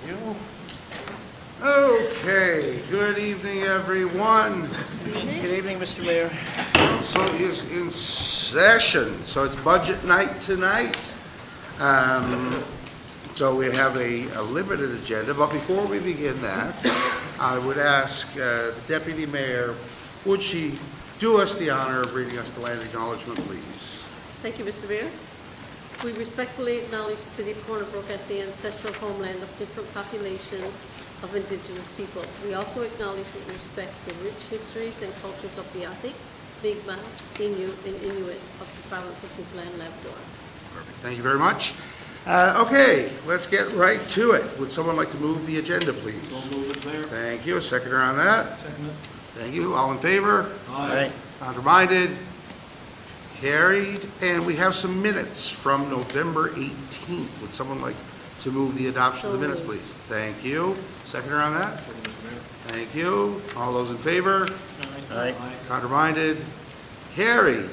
you. Okay, good evening, everyone. Good evening, Mr. Mayor. Council is in session, so it's budget night tonight. So we have a limited agenda, but before we begin that, I would ask the Deputy Mayor, would she do us the honor of reading us the land acknowledgement, please? Thank you, Mr. Mayor. We respectfully acknowledge the City of Corner Brook as the ancestral homeland of different populations of Indigenous people. We also acknowledge with respect the rich histories and cultures of the Atik, Mi'kmaq, Innu, and Inuit of the province of Newfoundland and Labrador. Perfect, thank you very much. Okay, let's get right to it. Would someone like to move the agenda, please? So move it, Mayor. Thank you, a seconder on that. Second it. Thank you, all in favor? Aye. Counterminded? Carried. And we have some minutes from November 18th. Would someone like to move the adoption of the minutes, please? Thank you. Seconder on that? Second, Mr. Mayor. Thank you. All those in favor? Aye. Counterminded? Carried.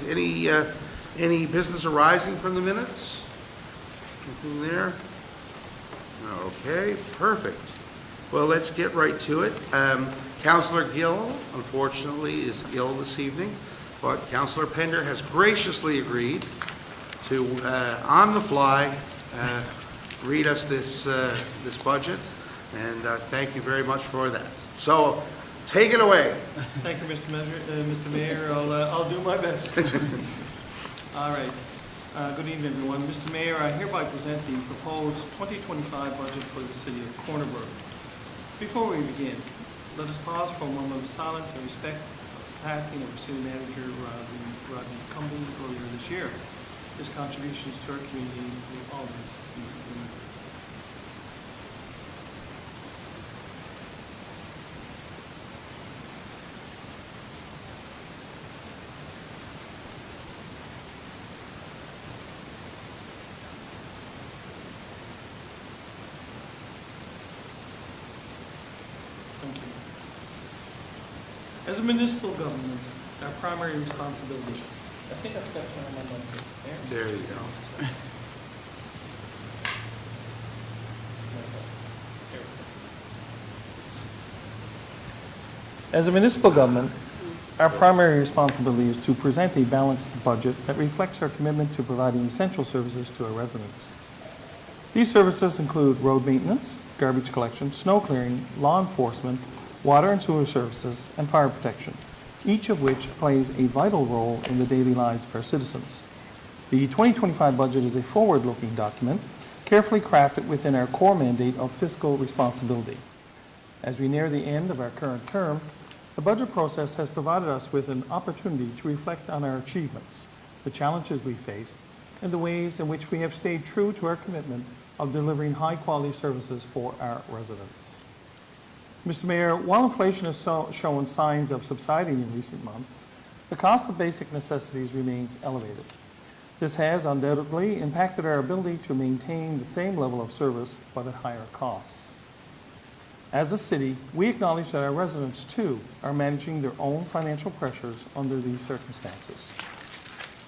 Any business arising from the minutes? Anything there? Okay, perfect. Well, let's get right to it. Councillor Gill, unfortunately, is ill this evening, but Councillor Pender has graciously agreed to, on the fly, read us this budget, and thank you very much for that. So, take it away. Thank you, Mr. Mayor. I'll do my best. All right. Good evening, everyone. Mr. Mayor, I hereby present the proposed 2025 budget for the City of Corner Brook. Before we begin, let us pause for a moment of silence and respect the passing of our City Manager, Rodney Cumby, earlier this year. His contributions to our community will always be remembered. Thank you. As a municipal government, our primary responsibility. I think I've got one on my mic there. There you go. As a municipal government, our primary responsibility is to present a balanced budget that reflects our commitment to providing essential services to our residents. These services include road maintenance, garbage collection, snow clearing, law enforcement, water and sewer services, and fire protection, each of which plays a vital role in the daily lives of our citizens. The 2025 budget is a forward-looking document, carefully crafted within our core mandate of fiscal responsibility. As we near the end of our current term, the budget process has provided us with an opportunity to reflect on our achievements, the challenges we faced, and the ways in which we have stayed true to our commitment of delivering high-quality services for our residents. Mr. Mayor, while inflation has shown signs of subsiding in recent months, the cost of basic necessities remains elevated. This has undoubtedly impacted our ability to maintain the same level of service but at higher costs. As a city, we acknowledge that our residents, too, are managing their own financial pressures under these circumstances.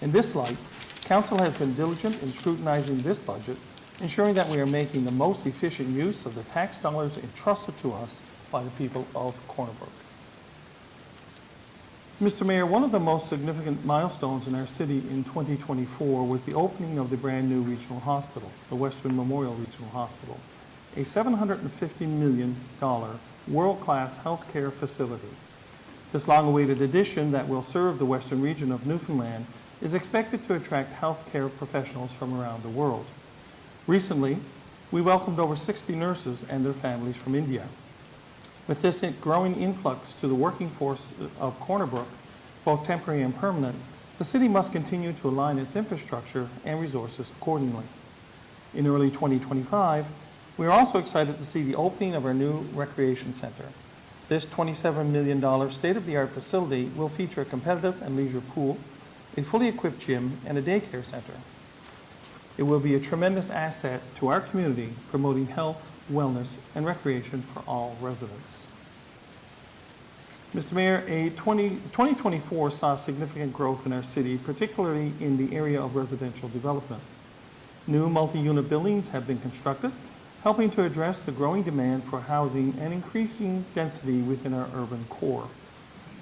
In this light, Council has been diligent in scrutinizing this budget, ensuring that we are making the most efficient use of the tax dollars entrusted to us by the people of Corner Brook. Mr. Mayor, one of the most significant milestones in our city in 2024 was the opening of the brand new regional hospital, the Western Memorial Regional Hospital, a $750 million world-class healthcare facility. This long-awaited addition that will serve the western region of Newfoundland is expected to attract healthcare professionals from around the world. Recently, we welcomed over 60 nurses and their families from India. With this growing influx to the working force of Corner Brook, both temporary and permanent, the city must continue to align its infrastructure and resources accordingly. In early 2025, we are also excited to see the opening of our new recreation center. This $27 million state-of-the-art facility will feature a competitive and leisure pool, a fully equipped gym, and a daycare center. It will be a tremendous asset to our community, promoting health, wellness, and recreation for all residents. Mr. Mayor, 2024 saw significant growth in our city, particularly in the area of residential development. New multi-unit buildings have been constructed, helping to address the growing demand for housing and increasing density within our urban core.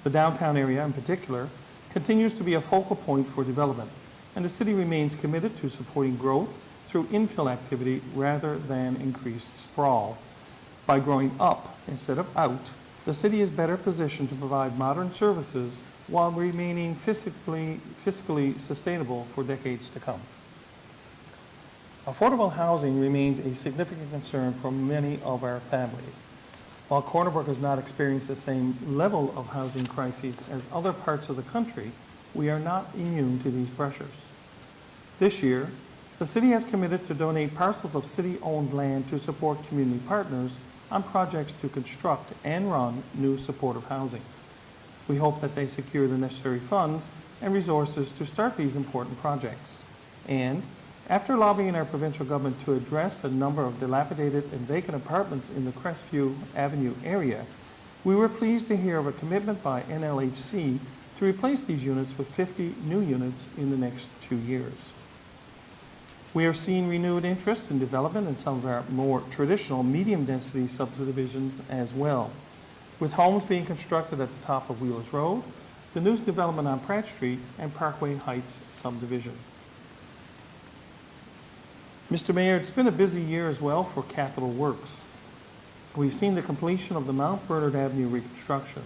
The downtown area in particular continues to be a focal point for development, and the city remains committed to supporting growth through infill activity rather than increased sprawl. By growing up instead of out, the city is better positioned to provide modern services while remaining fiscally sustainable for decades to come. Affordable housing remains a significant concern for many of our families. While Corner Brook has not experienced the same level of housing crises as other parts of the country, we are not immune to these pressures. This year, the city has committed to donate parcels of city-owned land to support community partners on projects to construct and run new supportive housing. We hope that they secure the necessary funds and resources to start these important projects. And after lobbying our provincial government to address a number of dilapidated and vacant apartments in the Crestview Avenue area, we were pleased to hear of a commitment by NLHC to replace these units with 50 new units in the next 2 years. We are seeing renewed interest in development in some of our more traditional medium-density subdivisions as well, with homes being constructed at the top of Wheelers Road, the new development on Pratt Street, and Parkway Heights subdivision. Mr. Mayor, it's been a busy year as well for capital works. We've seen the completion of the Mount Bernard Avenue reconstruction.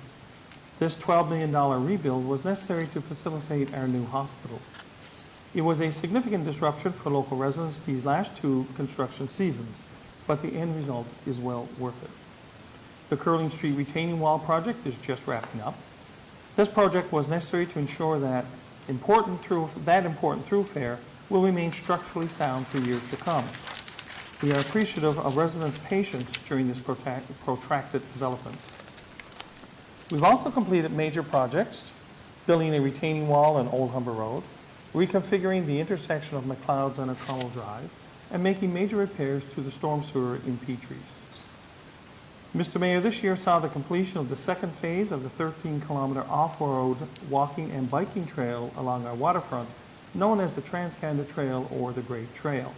This $12 million rebuild was necessary to facilitate our new hospital. It was a significant disruption for local residents these last 2 construction seasons, but the end result is well worth it. The Curling Street retaining wall project is just wrapping up. This project was necessary to ensure that important thoroughfare will remain structurally sound for years to come. We are appreciative of residents' patience during this protracted development. We've also completed major projects, building a retaining wall on Old Humber Road, reconfiguring the intersection of McLeod's and O'Connell Drive, and making major repairs to the storm sewer in Petries. Mr. Mayor, this year saw the completion of the second phase of the 13-kilometer off-road walking and biking trail along our waterfront, known as the Trans-Canada Trail or the Great Trail.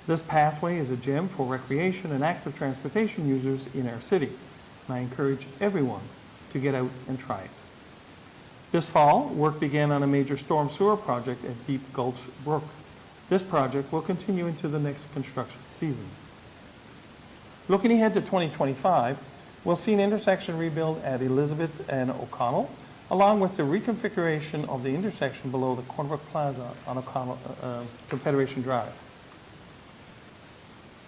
This pathway is a gem for recreation and active transportation users in our city, and I encourage everyone to get out and try it. This fall, work began on a major storm sewer project at Deep Gulch Brook. This project will continue into the next construction season. Looking ahead to 2025, we'll see an intersection rebuild at Elizabeth and O'Connell, along with the reconfiguration of the intersection below the Corner Brook Plaza on O'Connell, Confederation Drive.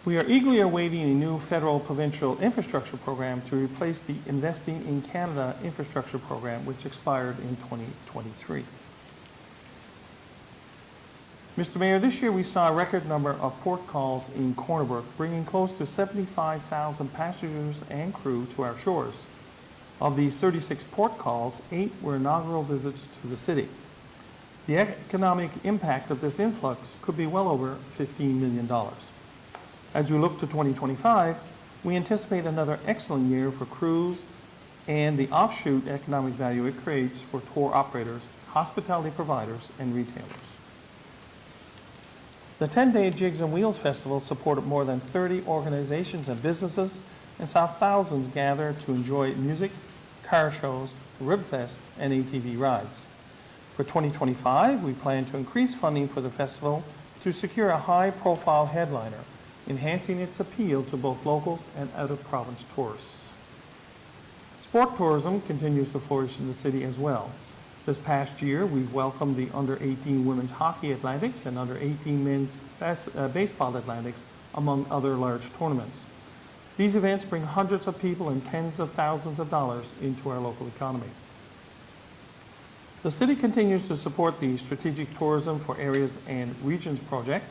We are eagerly awaiting a new federal provincial infrastructure program to replace the Investing in Canada infrastructure program, which expired in 2023. Mr. Mayor, this year we saw a record number of port calls in Corner Brook, bringing close to 75,000 passengers and crew to our shores. Of these 36 port calls, 8 were inaugural visits to the city. The economic impact of this influx could be well over $15 million. As we look to 2025, we anticipate another excellent year for cruise and the offshoot economic value it creates for tour operators, hospitality providers, and retailers. The 10-day Jigs and Wheels Festival supported more than 30 organizations and businesses and saw thousands gather to enjoy music, car shows, Ribfest, and ATV rides. For 2025, we plan to increase funding for the festival to secure a high-profile headliner, enhancing its appeal to both locals and out-of-province tourists. Sport tourism continues to flourish in the city as well. This past year, we've welcomed the Under-18 Women's Hockey Atlantics and Under-18 Men's Baseball Atlantics, among other large tournaments. These events bring hundreds of people and tens of thousands of dollars into our local economy. The city continues to support the Strategic Tourism for Areas and Regions project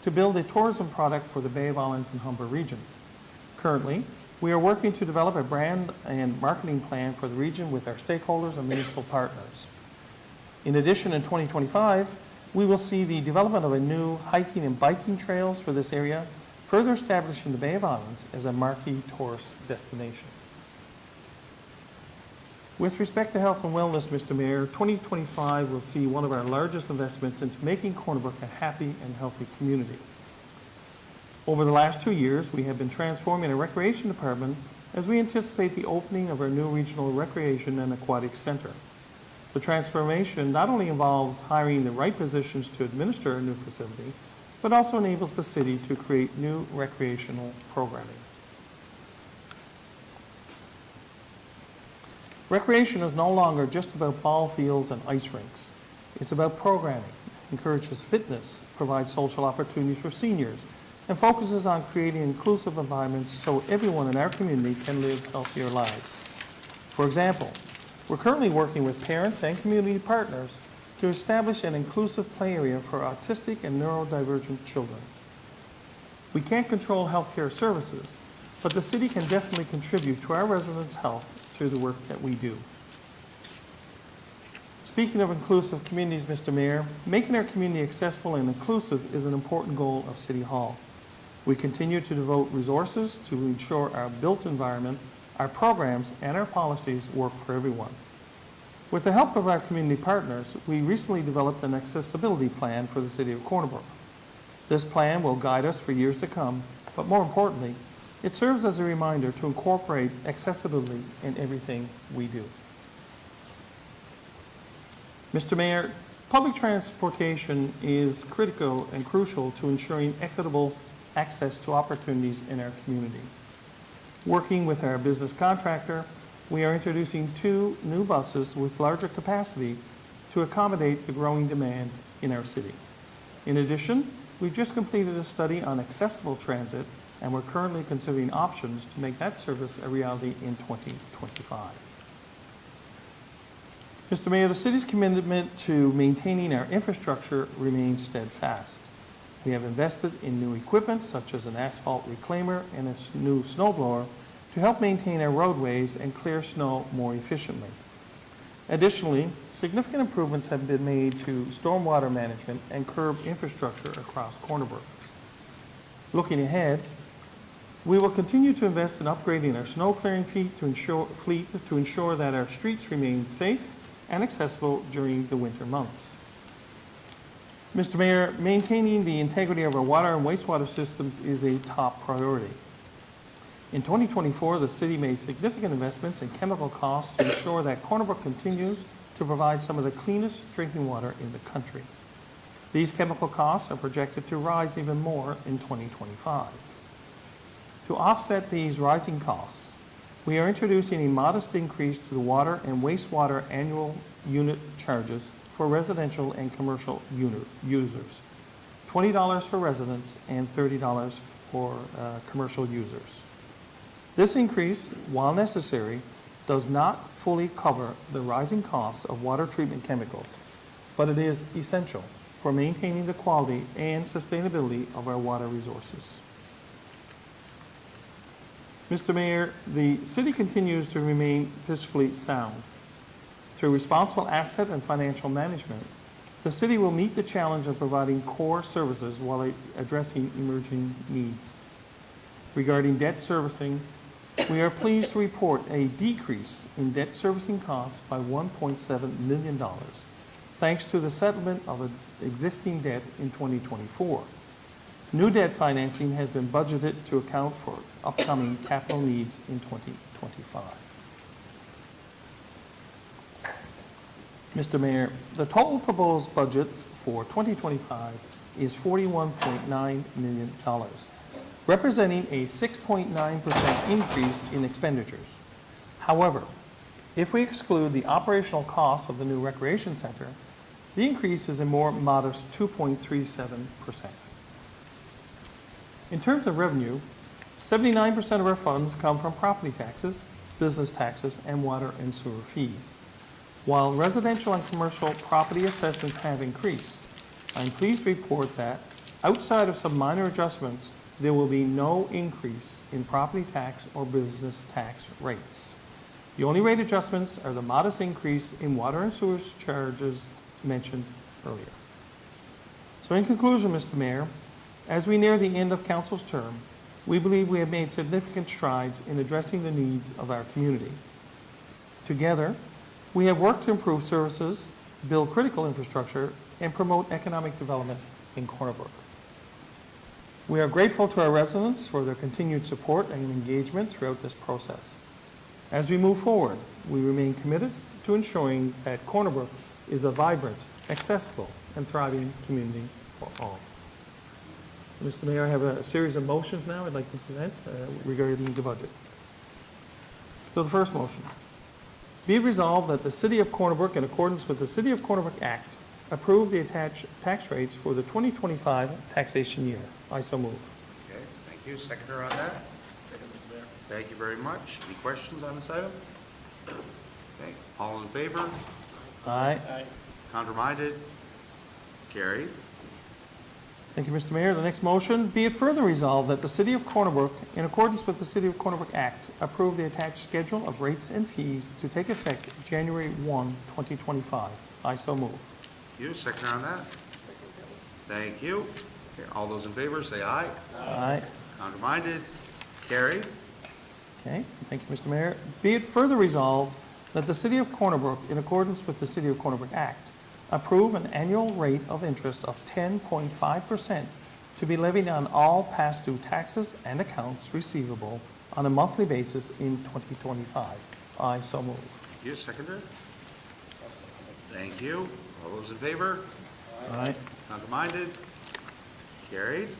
to build a tourism product for the Bay of Islands and Humber region. Currently, we are working to develop a brand and marketing plan for the region with our stakeholders and municipal partners. In addition, in 2025, we will see the development of a new hiking and biking trails for this area, further establishing the Bay of Islands as a marquee tourist destination. With respect to health and wellness, Mr. Mayor, 2025 will see one of our largest investments into making Corner Brook a happy and healthy community. Over the last 2 years, we have been transforming our recreation department as we anticipate the opening of our new regional recreation and aquatic center. The transformation not only involves hiring the right positions to administer a new facility, but also enables the city to create new recreational programming. Recreation is no longer just about ball fields and ice rinks. It's about programming, encourages fitness, provides social opportunities for seniors, and focuses on creating inclusive environments so everyone in our community can live healthier lives. For example, we're currently working with parents and community partners to establish an inclusive play area for autistic and neurodivergent children. We can't control healthcare services, but the city can definitely contribute to our residents' health through the work that we do. Speaking of inclusive communities, Mr. Mayor, making our community accessible and inclusive is an important goal of City Hall. We continue to devote resources to ensure our built environment, our programs, and our policies work for everyone. With the help of our community partners, we recently developed an accessibility plan for the City of Corner Brook. This plan will guide us for years to come, but more importantly, it serves as a reminder to incorporate accessibility in everything we do. Mr. Mayor, public transportation is critical and crucial to ensuring equitable access to opportunities in our community. Working with our business contractor, we are introducing 2 new buses with larger capacity to accommodate the growing demand in our city. In addition, we've just completed a study on accessible transit, and we're currently considering options to make that service a reality in 2025. Mr. Mayor, the city's commitment to maintaining our infrastructure remains steadfast. We have invested in new equipment such as an asphalt reclaimer and a new snow blower to help maintain our roadways and clear snow more efficiently. Additionally, significant improvements have been made to stormwater management and curb infrastructure across Corner Brook. Looking ahead, we will continue to invest in upgrading our snow clearing fleet to ensure that our streets remain safe and accessible during the winter months. Mr. Mayor, maintaining the integrity of our water and wastewater systems is a top priority. In 2024, the city made significant investments in chemical costs to ensure that Corner Brook continues to provide some of the cleanest drinking water in the country. These chemical costs are projected to rise even more in 2025. To offset these rising costs, we are introducing a modest increase to the water and wastewater annual unit charges for residential and commercial unit users, $20 for residents and $30 for commercial users. This increase, while necessary, does not fully cover the rising costs of water treatment chemicals, but it is essential for maintaining the quality and sustainability of our water resources. Mr. Mayor, the city continues to remain fiscally sound. Through responsible asset and financial management, the city will meet the challenge of providing core services while addressing emerging needs. Regarding debt servicing, we are pleased to report a decrease in debt servicing costs by $1.7 million, thanks to the settlement of an existing debt in 2024. New debt financing has been budgeted to account for upcoming capital needs in 2025. Mr. Mayor, the total proposed budget for 2025 is $41.9 million, representing a 6.9% increase in expenditures. However, if we exclude the operational costs of the new recreation center, the increase is a more modest 2.37%. In terms of revenue, 79% of our funds come from property taxes, business taxes, and water and sewer fees. While residential and commercial property assessments have increased, I'm pleased to report that, outside of some minor adjustments, there will be no increase in property tax or business tax rates. The only rate adjustments are the modest increase in water and sewer charges mentioned earlier. So in conclusion, Mr. Mayor, as we near the end of Council's term, we believe we have made significant strides in addressing the needs of our community. Together, we have worked to improve services, build critical infrastructure, and promote economic development in Corner Brook. We are grateful to our residents for their continued support and engagement throughout this process. As we move forward, we remain committed to ensuring that Corner Brook is a vibrant, accessible, and thriving community for all. Mr. Mayor, I have a series of motions now I'd like to present regarding the budget. So the first motion. Be it resolved that the City of Corner Brook, in accordance with the City of Corner Brook Act, approve the attached tax rates for the 2025 taxation year. I so move. Okay, thank you. Seconder on that? Second, Mr. Mayor. Thank you very much. Any questions on this item? Okay, all in favor? Aye. Aye. Counterminded? Carried. Thank you, Mr. Mayor. The next motion, be it further resolved that the City of Corner Brook, in accordance with the City of Corner Brook Act, approve the attached schedule of rates and fees to take effect January 1, 2025. I so move. Thank you. Seconder on that? Thank you. Okay, all those in favor, say aye. Aye. Counterminded? Carried. Okay, thank you, Mr. Mayor. Be it further resolved that the City of Corner Brook, in accordance with the City of Corner Brook Act, approve an annual rate of interest of 10.5% to be levied on all past due taxes and accounts receivable on a monthly basis in 2025. I so move. Thank you. Seconder? Thank you. All those in favor? Aye. Counterminded? Carried.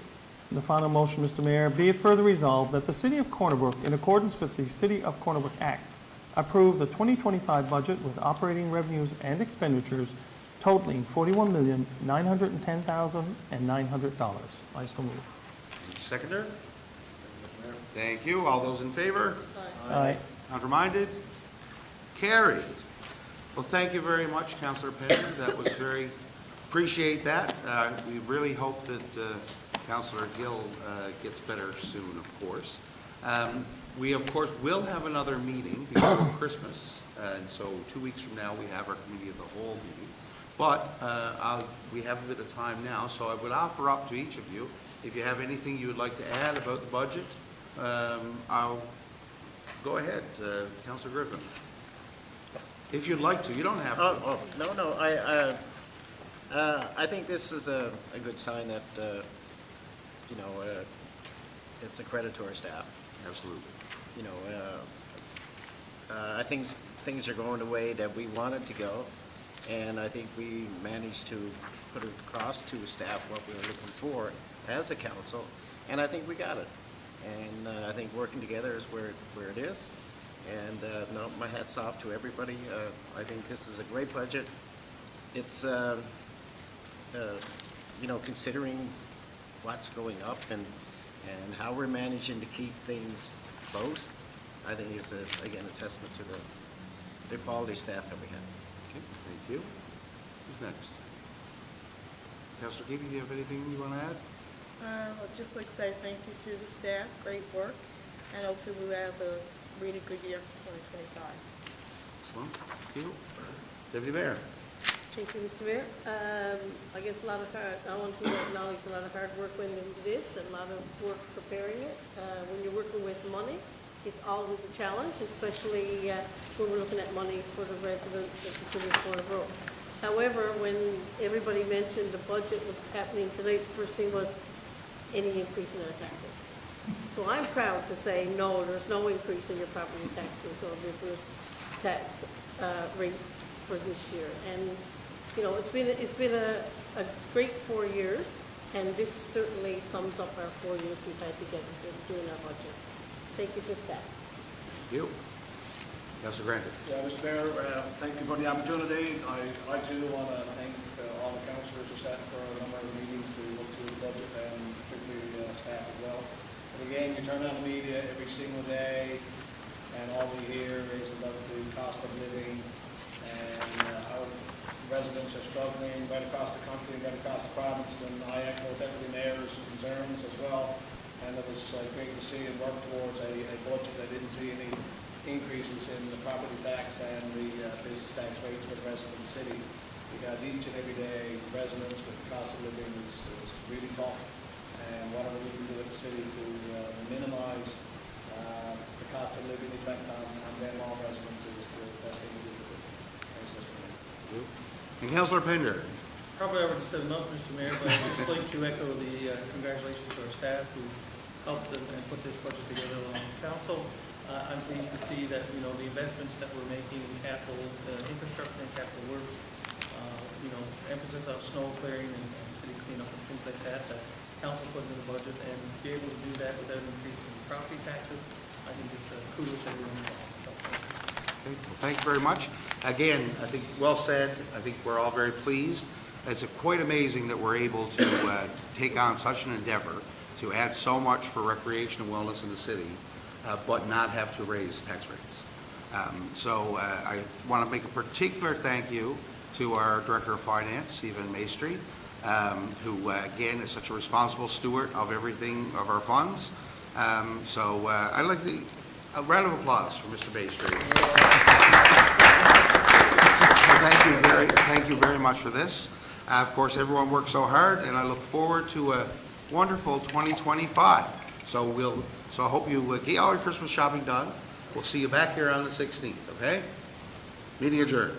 The final motion, Mr. Mayor, be it further resolved that the City of Corner Brook, in accordance with the City of Corner Brook Act, approve the 2025 budget with operating revenues and expenditures totaling $41,910,900. I so move. Thank you. Seconder? Thank you. All those in favor? Aye. Counterminded? Carried. Well, thank you very much, Councillor Pender. That was very, appreciate that. We really hope that Councillor Gill gets better soon, of course. We, of course, will have another meeting before Christmas. And so 2 weeks from now, we have our Committee of the Whole meeting. But we have a bit of time now, so I would offer up to each of you, if you have anything you would like to add about the budget, I'll go ahead, Councillor Griffin. If you'd like to, you don't have to. No, I think this is a good sign that, it's a credit to our staff. Absolutely. I think things are going the way that we wanted to go, and I think we managed to put it across to staff what we were looking for as a council, and I think we got it. And I think working together is where it is. And no, my hat's off to everybody. I think this is a great budget. It's, considering what's going up and how we're managing to keep things close, I think is, again, a testament to the quality staff that we have. Okay, thank you. Who's next? Councillor Keevy, do you have anything you want to add? I'd just like to say thank you to the staff, great work, and hopefully we'll have a really good year for 2025. Excellent. Thank you. Deputy Mayor. Thank you, Mr. Mayor. I guess I want to acknowledge a lot of hard work went into this, and a lot of work preparing it. When you're working with money, it's always a challenge, especially when we're looking at money for the residents of the City of Corner Brook. However, when everybody mentioned the budget was happening tonight, the first thing was any increase in our taxes. So I'm proud to say, no, there's no increase in your property taxes or business tax rates for this year. And, it's been a great 4 years, and this certainly sums up our 4 years we've had together doing our budgets. Thank you to staff. Thank you. Councillor Granted. Yeah, Mr. Mayor, thank you for the opportunity. I too want to thank all the councillors who sat for a number of meetings to look through the budget, and particularly staff as well. But again, you turn on the media every single day, and all we hear is about the cost of living and how residents are struggling right across the country, right across the province, and I echo Deputy Mayor's concerns as well. And it was great to see and work towards a budget that didn't see any increases in the property tax and the business tax rates for the residents of the city, because each and every day residents with the cost of living is really tough, and whatever we can do at the city to minimize the cost of living effect on them all residents is the best thing we can do. Thanks, Mr. Mayor. And Councillor Pender. Probably already said enough, Mr. Mayor, but I'd just like to echo the congratulations to our staff who helped and put this budget together along with council. I'm pleased to see that, you know, the investments that we're making in capital, infrastructure and capital works, you know, emphasis on snow clearing and city cleanup and things like that, that council put into the budget, and be able to do that without increasing property taxes, I think it's kudos to everyone involved. Okay, well, thank you very much. Again, I think well said. I think we're all very pleased. It's quite amazing that we're able to take on such an endeavor to add so much for recreation and wellness in the city, but not have to raise tax rates. So I want to make a particular thank you to our Director of Finance, Stephen Maestri, who again is such a responsible steward of everything of our funds. So I'd like a round of applause for Mr. Maestri. Thank you very much for this. Of course, everyone worked so hard, and I look forward to a wonderful 2025. So I hope you get all your Christmas shopping done. We'll see you back here on the 16th, okay? Meeting adjourned.